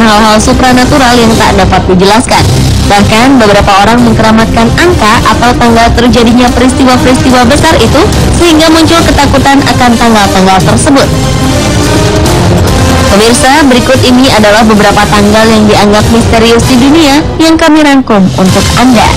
hal-hal supranatural yang tak dapat dijelaskan. Bahkan beberapa orang mengkeramatkan angka atau tanggal terjadinya peristiwa-peristiwa besar itu sehingga muncul ketakutan akan tanggal-tanggal tersebut. Pemirsa, berikut ini adalah beberapa tanggal yang dianggap misterius di dunia yang kami rangkum untuk Anda.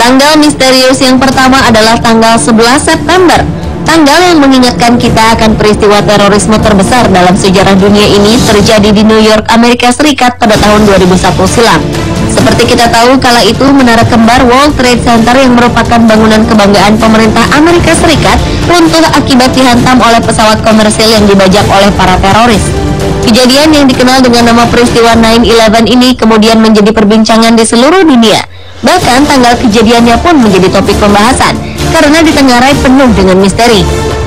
Tanggal misterius yang pertama adalah tanggal 11 September. Tanggal yang mengingatkan kita akan peristiwa terorisme terbesar dalam sejarah dunia ini terjadi di New York, Amerika Serikat pada tahun 2001 silam. Seperti kita tahu, kala itu menara kembar World Trade Center yang merupakan bangunan kebanggaan pemerintah Amerika Serikat runtuh akibat dihantam oleh pesawat komersil yang dibajak oleh para teroris. Kejadian yang dikenal dengan nama peristiwa 9/11 ini kemudian menjadi perbincangan di seluruh dunia. Bahkan tanggal kejadiannya pun menjadi topik pembahasan karena ditenggarai penuh dengan misteri.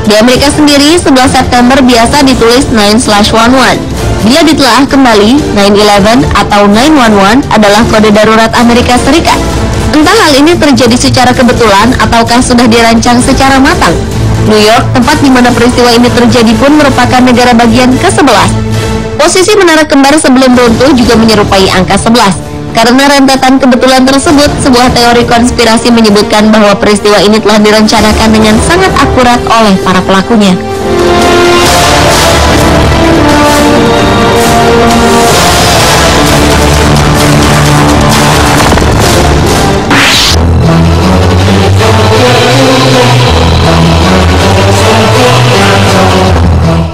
Di Amerika sendiri, 11 September biasa ditulis 9/11. Bila ditelaah kembali, 9/11 atau 911 adalah kode darurat Amerika Serikat. Entah hal ini terjadi secara kebetulan ataukah sudah dirancang secara matang. New York, tempat di mana peristiwa ini terjadi pun merupakan negara bagian ke-11. Posisi menara kembar sebelum runtuh juga menyerupai angka 11. Karena rentetan kebetulan tersebut, sebuah teori konspirasi menyebutkan bahwa peristiwa ini telah direncanakan dengan sangat akurat oleh para pelakunya.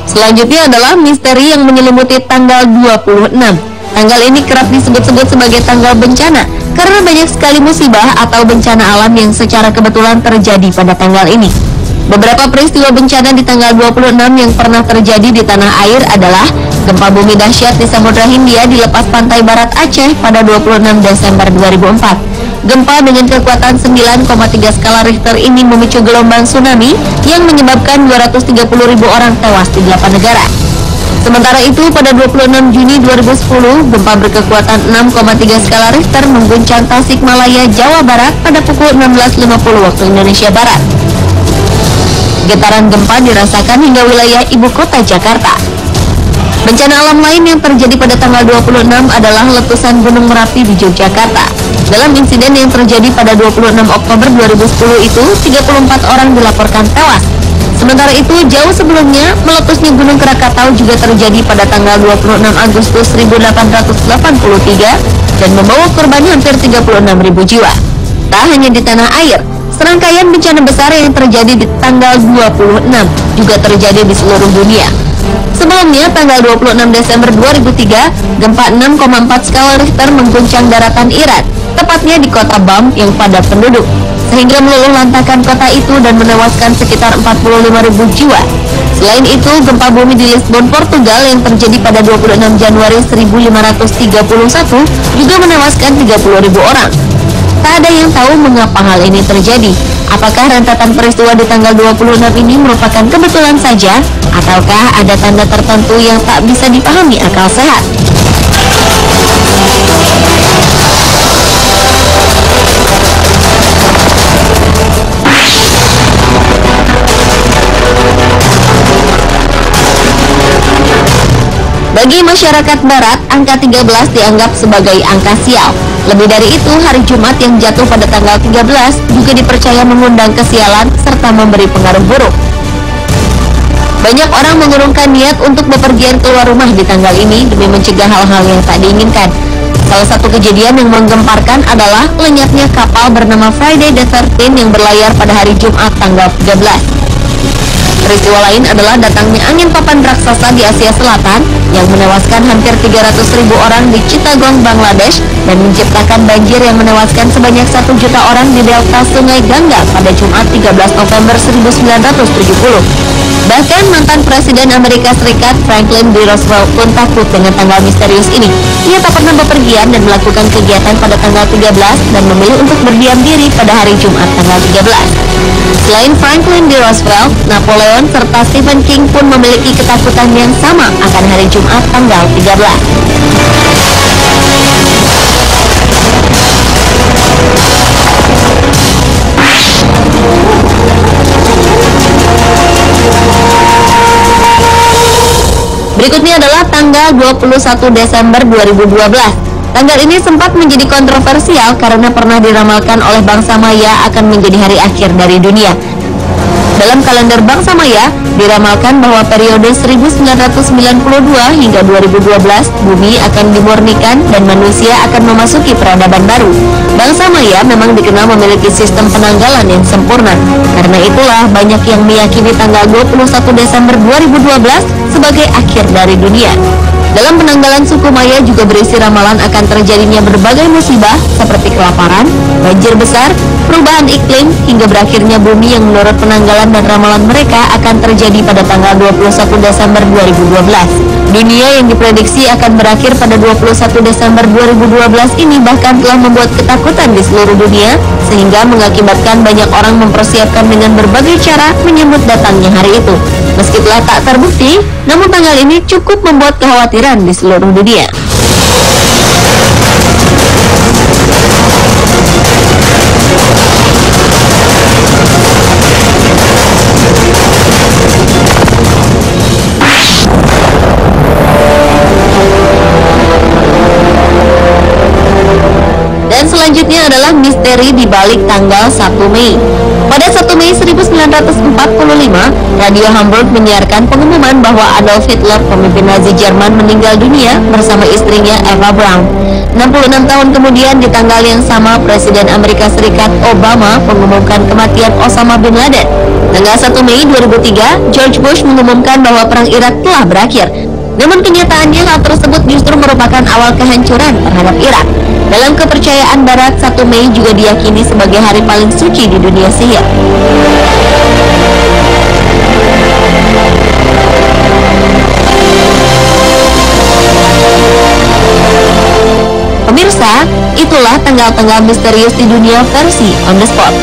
Selanjutnya adalah misteri yang menyelimuti tanggal 26. Tanggal ini kerap disebut-sebut sebagai tanggal bencana karena banyak sekali musibah atau bencana alam yang secara kebetulan terjadi pada tanggal ini. Beberapa peristiwa bencana di tanggal 26 yang pernah terjadi di tanah air adalah gempa bumi dahsyat di Samudra Hindia di lepas pantai barat Aceh pada 26 Desember 2004. Gempa dengan kekuatan 9,3 skala Richter ini memicu gelombang tsunami yang menyebabkan 230.000 orang tewas di 8 negara. Sementara itu, pada 26 Juni 2010, gempa berkekuatan 6,3 skala Richter mengguncang Tasikmalaya, Jawa Barat pada pukul 16.50 waktu Indonesia Barat. Getaran gempa dirasakan hingga wilayah ibu kota Jakarta. Bencana alam lain yang terjadi pada tanggal 26 adalah letusan Gunung Merapi di Yogyakarta. Dalam insiden yang terjadi pada 26 Oktober 2010 itu, 34 orang dilaporkan tewas. Sementara itu, jauh sebelumnya, meletusnya Gunung Krakatau juga terjadi pada tanggal 26 Agustus 1883 dan membawa korban hampir 36.000 jiwa. Tak hanya di tanah air, serangkaian bencana besar yang terjadi di tanggal 26 juga terjadi di seluruh dunia. Sebelumnya, tanggal 26 Desember 2003, gempa 6,4 skala Richter mengguncang daratan Iran, tepatnya di kota Bam yang padat penduduk, sehingga meluluh lantakan kota itu dan menewaskan sekitar 45.000 jiwa. Selain itu, gempa bumi di Lisbon, Portugal yang terjadi pada 26 Januari 1531 juga menewaskan 30.000 orang. Tak ada yang tahu mengapa hal ini terjadi. Apakah rentetan peristiwa di tanggal 26 ini merupakan kebetulan saja, ataukah ada tanda tertentu yang tak bisa dipahami akal sehat? Bagi masyarakat barat, angka 13 dianggap sebagai angka sial. Lebih dari itu, hari Jumat yang jatuh pada tanggal 13 juga dipercaya mengundang kesialan serta memberi pengaruh buruk. Banyak orang mengurungkan niat untuk bepergian keluar rumah di tanggal ini demi mencegah hal-hal yang tak diinginkan. Salah satu kejadian yang menggemparkan adalah lenyapnya kapal bernama Friday the 13 yang berlayar pada hari Jumat tanggal 13. Peristiwa lain adalah datangnya angin papan raksasa di Asia Selatan yang menewaskan hampir 300.000 orang di Chittagong, Bangladesh dan menciptakan banjir yang menewaskan sebanyak 1 juta orang di delta Sungai Gangga pada Jumat 13 November 1970. Bahkan mantan Presiden Amerika Serikat Franklin D. Roosevelt pun takut dengan tanggal misterius ini. Ia tak pernah bepergian dan melakukan kegiatan pada tanggal 13 dan memilih untuk berdiam diri pada hari Jumat tanggal 13. Selain Franklin D. Roosevelt, Napoleon serta Stephen King pun memiliki ketakutan yang sama akan hari Jumat tanggal 13. Berikutnya adalah tanggal 21 Desember 2012. Tanggal ini sempat menjadi kontroversial karena pernah diramalkan oleh bangsa Maya akan menjadi hari akhir dari dunia. Dalam kalender bangsa Maya, diramalkan bahwa periode 1992 hingga 2012, bumi akan dimurnikan dan manusia akan memasuki peradaban baru. Bangsa Maya memang dikenal memiliki sistem penanggalan yang sempurna. Karena itulah banyak yang meyakini tanggal 21 Desember 2012 sebagai akhir dari dunia. Dalam penanggalan suku Maya juga berisi ramalan akan terjadinya berbagai musibah seperti kelaparan, banjir besar, perubahan iklim, hingga berakhirnya bumi yang menurut penanggalan dan ramalan mereka akan terjadi pada tanggal 21 Desember 2012. Dunia yang diprediksi akan berakhir pada 21 Desember 2012 ini bahkan telah membuat ketakutan di seluruh dunia, sehingga mengakibatkan banyak orang mempersiapkan dengan berbagai cara menyambut datangnya hari itu. Meski telah tak terbukti, namun tanggal ini cukup membuat kekhawatiran di seluruh dunia. Dan selanjutnya adalah misteri di balik tanggal 1 Mei. Pada 1 Mei 1945, Radio Hamburg menyiarkan pengumuman bahwa Adolf Hitler, pemimpin Nazi Jerman, meninggal dunia bersama istrinya Eva Braun. 66 tahun kemudian di tanggal yang sama, Presiden Amerika Serikat Obama mengumumkan kematian Osama bin Laden. Tanggal 1 Mei 2003, George Bush mengumumkan bahwa Perang Irak telah berakhir. Namun kenyataannya hal tersebut justru merupakan awal kehancuran terhadap Irak. Dalam kepercayaan Barat, 1 Mei juga diyakini sebagai hari paling suci di dunia sihir. Pemirsa, itulah tanggal-tanggal misterius di dunia versi on the spot.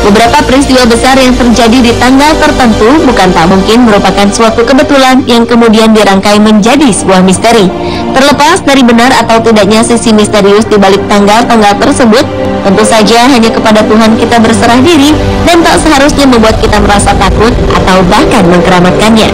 Beberapa peristiwa besar yang terjadi di tanggal tertentu bukan tak mungkin merupakan suatu kebetulan yang kemudian dirangkai menjadi sebuah misteri. Terlepas dari benar atau tidaknya sisi misterius di balik tanggal-tanggal tersebut, tentu saja hanya kepada Tuhan kita berserah diri dan tak seharusnya membuat kita merasa takut atau bahkan mengkeramatkannya.